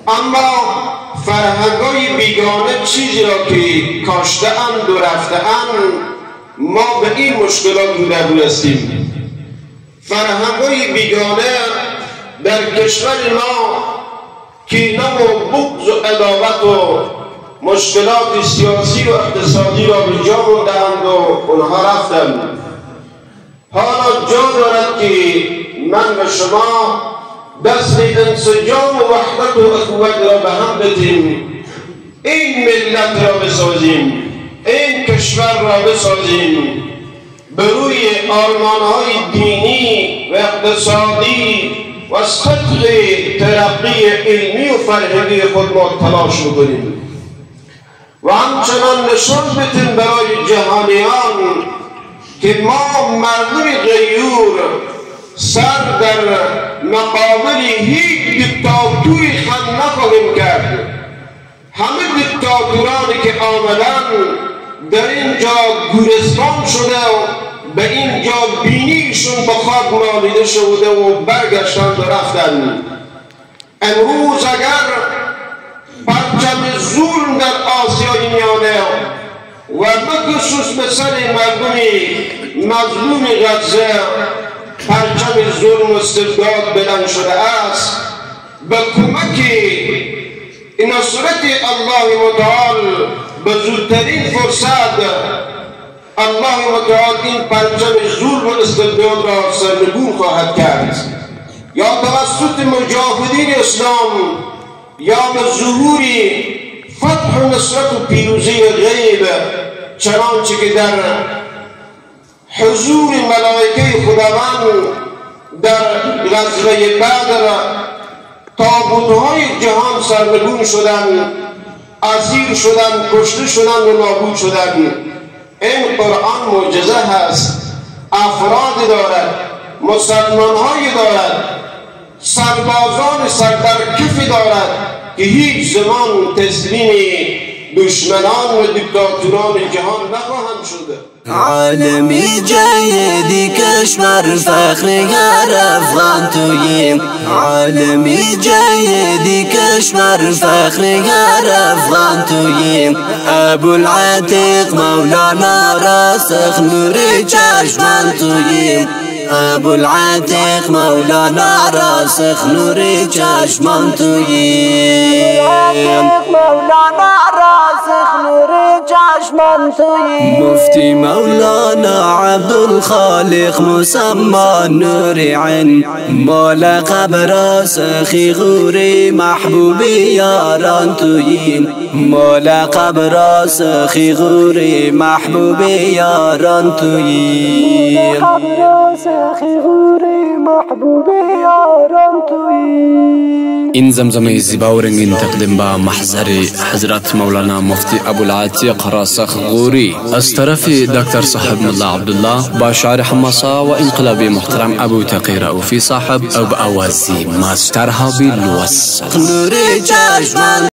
اما فرهنگ‌های بیگانه چیزی را که کاشته‌اند و رفته‌اند ما به این مشکلات روبرو هستیم. فرهنگ‌های بیگانه در کشور ما کینه و بغض و عداوت و مشکلات سیاسی و اقتصادی را به جا بردند و اونها رفتند. حالا جا دارد که من و شما دست انسجام و وحدت و اخوت را به هم بدیم، این ملت را بسازیم، این کشور را بسازیم، به روی آرمان‌های دینی و اقتصادی و صدق ترقی علمی و فرهنگی خود ما تلاش بکنیم و همچنان نشان بدیم برای جهانیان که ما مردم غیور سر در مقابل هیچ دیکتاتوری خود نخواهیم کرد. همه دیکتاتورانی که آمدن در اینجا گورستان شده و به اینجا بینیشون به خاک مالیده شده و برگشتند و رفتند. امروز اگر پرچم ظلم در آسیای میانه و بخصوص به سر مردم مظلوم غزه پرچم ظلم و استبداد بلند شده است، به کمک نصرت الله متعال به زودترین فرصت الله متعال این پرچم ظلم و استبداد را سرنگون خواهد کرد، یا توسط مجاهدین اسلام یا به ظهور فتح و نصرت و پیروزی غیب، چنانچه که در حضور ملائکه خداوند در غزوه بدر تابوت‌های جهان سرنگون شدند، اسیر شدند، کشته شدند و نابود شدند. این قرآن معجزه هست، افراد دارد، مسلمان‌های دارد، سربازان سردرکفی دارد که هیچ زمان تسلیم دشمنان و دیکتاتوران جهان نخواهند شده. عالمی جیدی کشور فخر افغان توییم، عالمی جیدی کشور فخر افغان توییم. ابوالعتیق مولانا راسخ نوری چشمان توییم، ابوالعتیق مولانا راسخ نوری چشمان توییم، مولانا راسخ نوری چشمان توییم. مفتی مولانا عبدالخالق مسمى نور عین، مال قبر راسخی غوری محبوبی یاران توییم، مال قبر راسخی غوری محبوبی یاران توییم. این زمزمه زیبا و رنگین تقدیم به محضر حضرت مولانا مفتی ابوالعتیق راسخ غوری از طرف دکتر صاحب ملا عبدالله با شاعر حماسه و انقلابی محترم ابو تقی رؤوفی صاحب او به اوازی ماستر هابی لوس.